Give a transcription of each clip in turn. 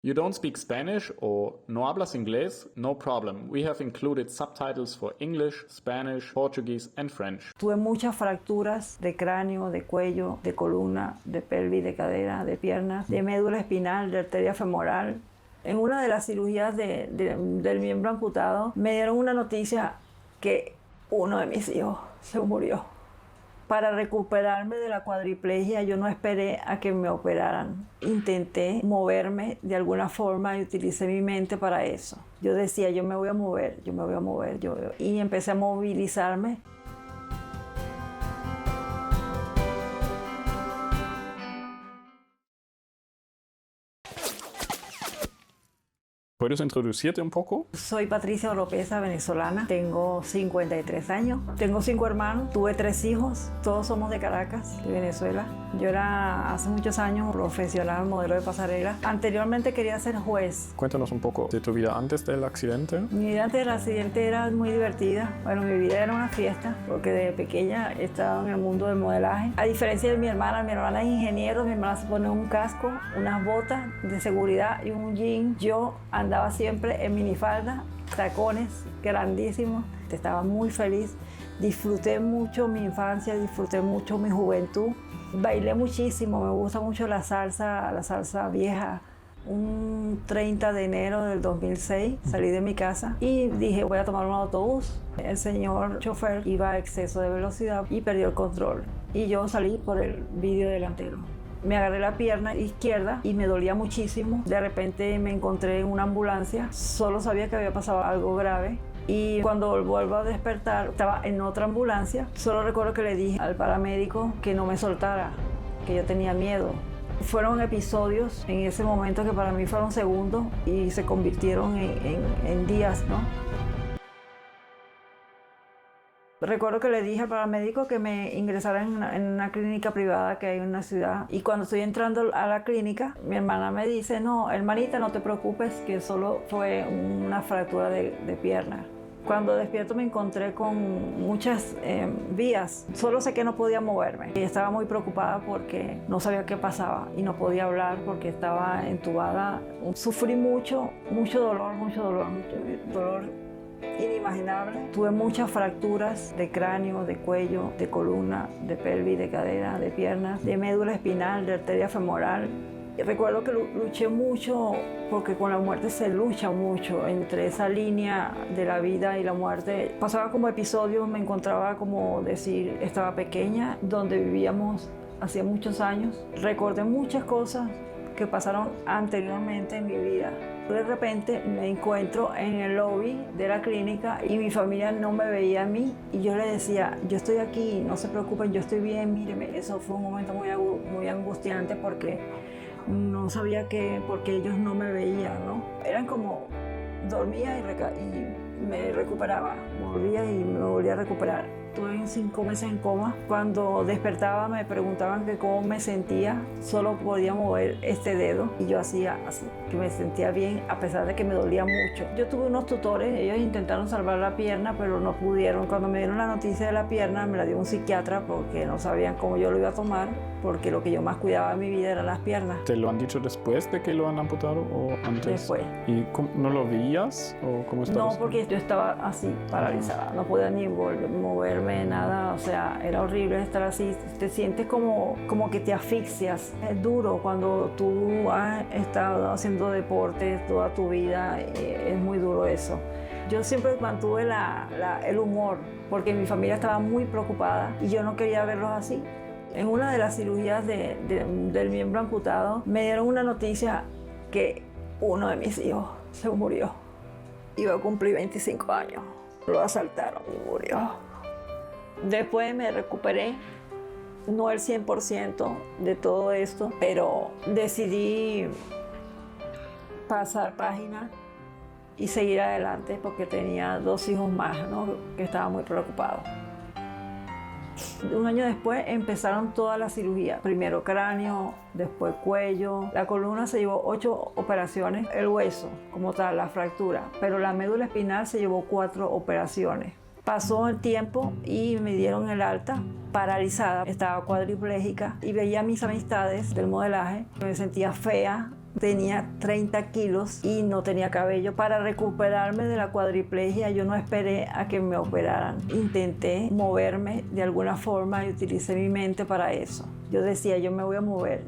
You don't speak Spanish or no hablas inglés? No problem. We have included subtitles for English, Spanish, Portuguese and French. Tuve muchas fracturas de cráneo, de cuello, de columna, de pelvis, de cadera, de piernas, de médula espinal, de arteria femoral. En una de las cirugías del miembro amputado me dieron una noticia que uno de mis hijos se murió. Para recuperarme de la cuadriplegia yo no esperé a que me operaran. Intenté moverme de alguna forma y utilicé mi mente para eso. Yo decía, yo me voy a mover. Y empecé a movilizarme. ¿Puedes introducirte un poco? Soy Patricia Oropesa, venezolana. Tengo 53 años. Tengo 5 hermanos. Tuve 3 hijos. Todos somos de Caracas, de Venezuela. Yo era hace muchos años profesional, modelo de pasarela. Anteriormente quería ser juez. Cuéntanos un poco de tu vida antes del accidente. Mi vida antes del accidente era muy divertida. Bueno, mi vida era una fiesta porque de pequeña he estado en el mundo del modelaje. A diferencia de mi hermana es ingeniero. Mi hermana se pone un casco, unas botas de seguridad y un jean. Yo andaba siempre en minifalda, tacones grandísimos. Estaba muy feliz. Disfruté mucho mi infancia, disfruté mucho mi juventud. Bailé muchísimo, me gusta mucho la salsa vieja. Un 30 de enero del 2006 salí de mi casa y dije voy a tomar un autobús. El señor chofer iba a exceso de velocidad y perdió el control. Y yo salí por el vidrio delantero. Me agarré la pierna izquierda y me dolía muchísimo. De repente me encontré en una ambulancia. Solo sabía que había pasado algo grave. Y cuando vuelvo a despertar, estaba en otra ambulancia. Solo recuerdo que le dije al paramédico que no me soltara, que yo tenía miedo. Fueron episodios en ese momento que para mí fueron segundos y se convirtieron en días, ¿no? Recuerdo que le dije al paramédico que me ingresara en una clínica privada que hay en una ciudad. Y cuando estoy entrando a la clínica, mi hermana me dice, no, hermanita, no te preocupes, que solo fue una fractura de pierna. Cuando despierto me encontré con muchas vías. Solo sé que no podía moverme. Y estaba muy preocupada porque no sabía qué pasaba y no podía hablar porque estaba entubada. Sufrí mucho dolor inimaginable. Tuve muchas fracturas de cráneo, de cuello, de columna, de pelvis, de cadera, de piernas, de médula espinal, de arteria femoral. Y recuerdo que luché mucho porque con la muerte se lucha mucho entre esa línea de la vida y la muerte. Pasaba como episodios, me encontraba como decir, estaba pequeña, donde vivíamos hacía muchos años. Recordé muchas cosas que pasaron anteriormente en mi vida. De repente me encuentro en el lobby de la clínica y mi familia no me veía a mí y yo le decía, yo estoy aquí, no se preocupen, yo estoy bien, míreme. Eso fue un momento muy angustiante porque no sabía por qué ellos no me veían, ¿no? Eran como, dormía y me recuperaba, volvía y me volvía a recuperar. Estuve 5 meses en coma. Cuando despertaba me preguntaban que cómo me sentía. Solo podía mover este dedo y yo hacía así, que me sentía bien a pesar de que me dolía mucho. Yo tuve unos tutores, ellos intentaron salvar la pierna pero no pudieron. Cuando me dieron la noticia de la pierna me la dio un psiquiatra porque no sabían cómo yo lo iba a tomar, porque lo que yo más cuidaba en mi vida eran las piernas. ¿Te lo han dicho después de que lo han amputado o antes? Después. ¿Y no lo veías o cómo estabas? No, porque yo estaba así, paralizada. No podía ni moverme, nada. O sea, era horrible estar así. Te sientes como que te asfixias. Es duro cuando tú has estado haciendo deporte toda tu vida. Es muy duro eso. Yo siempre mantuve el humor porque mi familia estaba muy preocupada y yo no quería verlos así. En una de las cirugías del miembro amputado me dieron una noticia que uno de mis hijos se murió. Iba a cumplir 25 años. Lo asaltaron y murió. Después me recuperé, no el 100% de todo esto, pero decidí pasar página y seguir adelante porque tenía 2 hijos más, ¿no? Que estaban muy preocupados. Un año después empezaron todas las cirugías. Primero cráneo, después cuello. La columna se llevó 8 operaciones. El hueso, como tal, la fractura. Pero la médula espinal se llevó 4 operaciones. Pasó el tiempo y me dieron el alta, paralizada. Estaba cuadriplégica y veía a mis amistades del modelaje. Me sentía fea, Tenía 30 kilos y no tenía cabello. Para recuperarme de la cuadriplegia, yo no esperé a que me operaran. Intenté moverme de alguna forma y utilicé mi mente para eso. Yo decía, yo me voy a mover.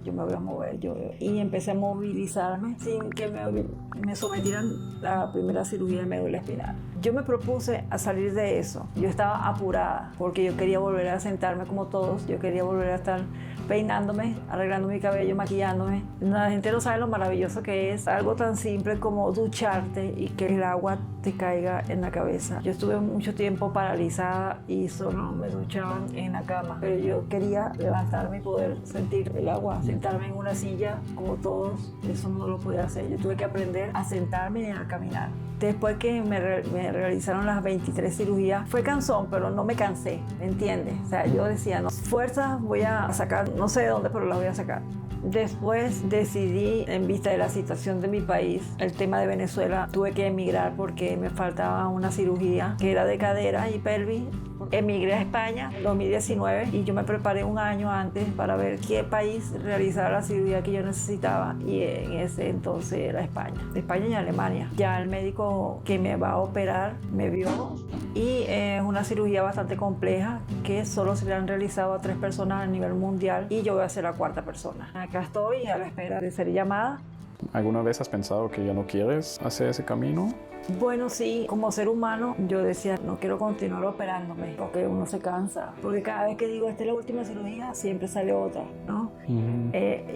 Y empecé a movilizarme sin que me sometieran a la primera cirugía de médula espinal. Yo me propuse a salir de eso. Yo estaba apurada porque yo quería volver a sentarme como todos. Yo quería volver a estar peinándome, arreglando mi cabello, maquillándome. La gente no sabe lo maravilloso que es algo tan simple como ducharte y que el agua te caiga en la cabeza. Yo estuve mucho tiempo paralizada y solo me duchaban en la cama, pero yo quería levantarme y poder sentir el agua, sentarme en una silla como todos. Eso no lo podía hacer. Yo tuve que aprender a sentarme y a caminar. Después que me realizaron las 23 cirugías, fue cansón, pero no me cansé, ¿me entiendes? O sea, yo decía, no, fuerzas voy a sacar, no sé de dónde, pero las voy a sacar. Después decidí, en vista de la situación de mi país, el tema de Venezuela, tuve que emigrar porque me faltaba una cirugía que era de cadera y pelvis. Emigré a España en 2019 y yo me preparé un año antes para ver qué país realizaba la cirugía que yo necesitaba, y en ese entonces era España y Alemania. Ya el médico que me va a operar me vio y es una cirugía bastante compleja que solo se le han realizado a 3 personas a nivel mundial y yo voy a ser la 4ª persona. Acá estoy a la espera de ser llamada. ¿Alguna vez has pensado que ya no quieres hacer ese camino? Bueno, sí, como ser humano yo decía, no quiero continuar operándome porque uno se cansa, porque cada vez que digo esta es la última cirugía siempre sale otra, ¿no?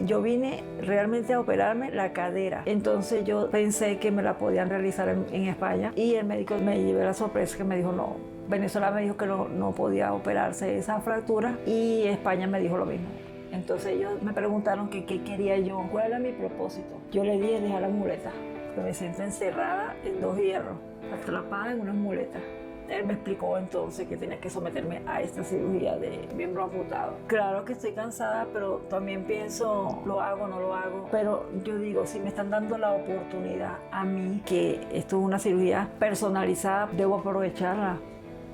Yo vine realmente a operarme la cadera, entonces yo pensé que me la podían realizar en España y el médico me llevé la sorpresa que me dijo no. Venezuela me dijo que no podía operarse esa fractura y España me dijo lo mismo. Entonces ellos me preguntaron que qué quería yo, cuál era mi propósito. Yo le dije dejar las muletas, que me siento encerrada en 2 hierros, atrapada en unas muletas. Él me explicó entonces que tenía que someterme a esta cirugía de miembro amputado. Claro que estoy cansada, pero también pienso, lo hago, no lo hago. Pero yo digo, si me están dando la oportunidad a mí, que esto es una cirugía personalizada, debo aprovecharla,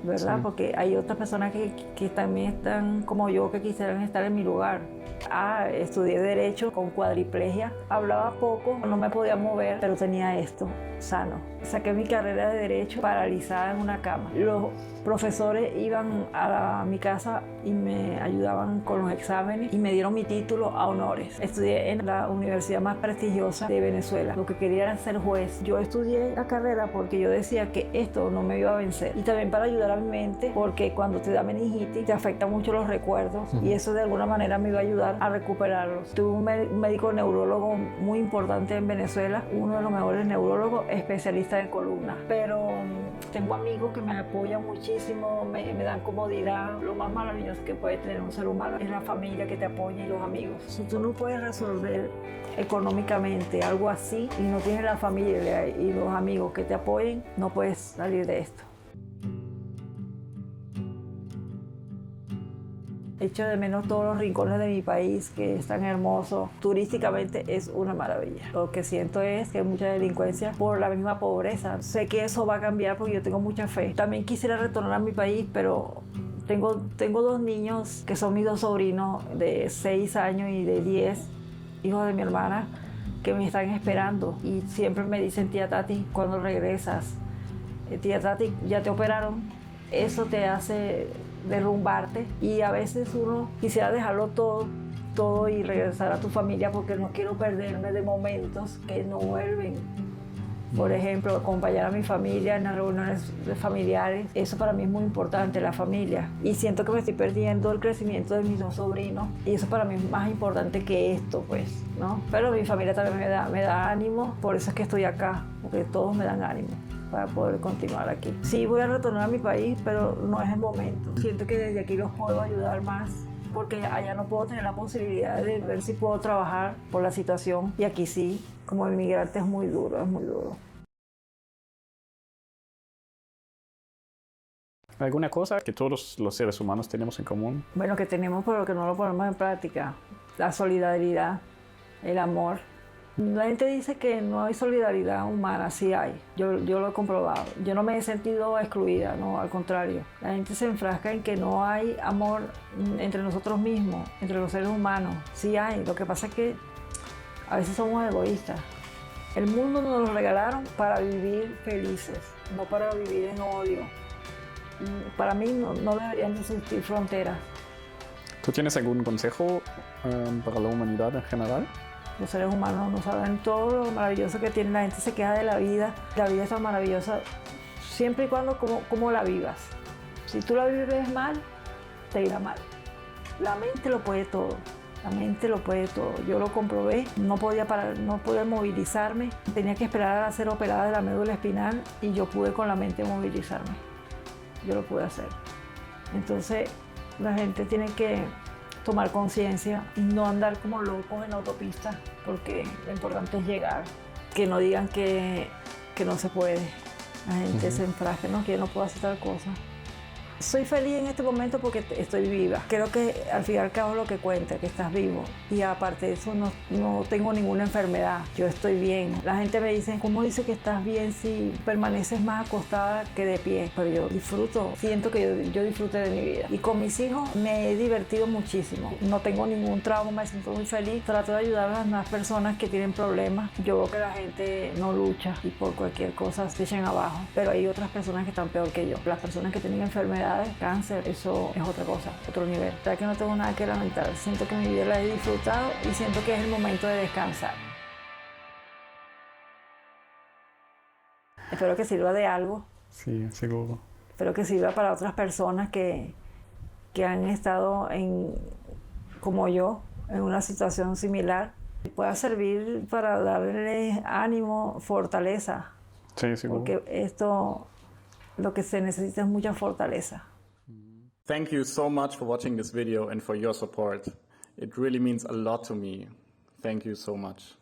¿verdad? Sí. Porque hay otras personas que también están como yo, que quisieran estar en mi lugar. Estudié Derecho con cuadriplegia, hablaba poco, no me podía mover, pero tenía esto sano. Saqué mi carrera de Derecho paralizada en una cama. Los profesores iban a mi casa y me ayudaban con los exámenes y me dieron mi título a honores. Estudié en la universidad más prestigiosa de Venezuela. Lo que quería era ser juez. Yo estudié la carrera porque yo decía que esto no me iba a vencer. Y también para ayudar a mi mente, porque cuando te da meningitis te afectan mucho los recuerdos y eso de alguna manera me iba a ayudar a recuperarlos. Tuve un médico neurólogo muy importante en Venezuela, uno de los mejores neurólogos, especialista en columna. Pero tengo amigos que me apoyan muchísimo, me dan comodidad. Lo más maravilloso que puede tener un ser humano es la familia que te apoya y los amigos. Si tú no puedes resolver económicamente algo así y no tienes la familia y los amigos que te apoyen, no puedes salir de esto. Echo de menos todos los rincones de mi país, que es tan hermoso. Turísticamente es una maravilla. Lo que siento es que hay mucha delincuencia por la misma pobreza. Sé que eso va a cambiar porque yo tengo mucha fe. También quisiera retornar a mi país, pero tengo 2 niños que son mis 2 sobrinos de 6 años y de 10, hijos de mi hermana, que me están esperando. Y siempre me dicen, tía Tati, ¿cuándo regresas? Tía Tati, ¿ya te operaron? Eso te hace derrumbarte y a veces uno quisiera dejarlo todo y regresar a tu familia porque no quiero perderme de momentos que no vuelven. Por ejemplo, acompañar a mi familia en las reuniones familiares, eso para mí es muy importante, la familia. Y siento que me estoy perdiendo el crecimiento de mis 2 sobrinos y eso para mí es más importante que esto, pues, ¿no? Pero mi familia también me da ánimo, por eso es que estoy acá, porque todos me dan ánimo para poder continuar aquí. Sí, voy a retornar a mi país, pero no es el momento. Siento que desde aquí los puedo ayudar más, porque allá no puedo tener la posibilidad de ver si puedo trabajar por la situación, y aquí sí, como inmigrante es muy duro, es muy duro. ¿Alguna cosa que todos los seres humanos tenemos en común? Bueno, que tenemos pero que no lo ponemos en práctica. La solidaridad, el amor. La gente dice que no hay solidaridad humana, sí hay. Yo lo he comprobado. Yo no me he sentido excluida, no, al contrario. La gente se enfrasca en que no hay amor entre nosotros mismos, entre los seres humanos. Sí hay. Lo que pasa es que A veces somos egoístas. El mundo nos lo regalaron para vivir felices, no para vivir en odio. Para mí no deberían de existir fronteras. ¿Tú tienes algún consejo para la humanidad en general? Los seres humanos no saben todo lo maravilloso que tiene. La gente se queja de la vida. La vida es tan maravillosa siempre y cuando como la vivas. Si tú la vives mal, te irá mal. La mente lo puede todo. La mente lo puede todo. Yo lo comprobé, no podía parar, no podía movilizarme. Tenía que esperar a ser operada de la médula espinal y yo pude con la mente movilizarme. Yo lo pude hacer. Entonces, la gente tiene que tomar conciencia y no andar como locos en la autopista, porque lo importante es llegar. Que no digan que no se puede. La gente se enfrasca, no, que yo no puedo hacer tal cosa. Soy feliz en este momento porque estoy viva. Creo que al fin y al cabo lo que cuenta, que estás vivo. Y aparte de eso, no tengo ninguna enfermedad. Yo estoy bien. La gente me dice, ¿cómo dice que estás bien si permaneces más acostada que de pie? Pero yo disfruto, siento que yo disfruté de mi vida. Y con mis hijos me he divertido muchísimo. No tengo ningún trauma, me siento muy feliz. Trato de ayudar a las demás personas que tienen problemas. Yo veo que la gente no lucha y por cualquier cosa se echan abajo. Pero hay otras personas que están peor que yo. Las personas que tienen enfermedades, cáncer, eso es otra cosa, otro nivel. Ya que no tengo nada que lamentar, siento que mi vida la he disfrutado y siento que es el momento de descansar. Espero que sirva de algo. Sí, seguro. Espero que sirva para otras personas que han estado como yo, en una situación similar. Pueda servir para darles ánimo, fortaleza. Sí, seguro. Porque esto, lo que se necesita es mucha fortaleza. Thank you so much for watching this video and for your support. It really means a lot to me. Thank you so much.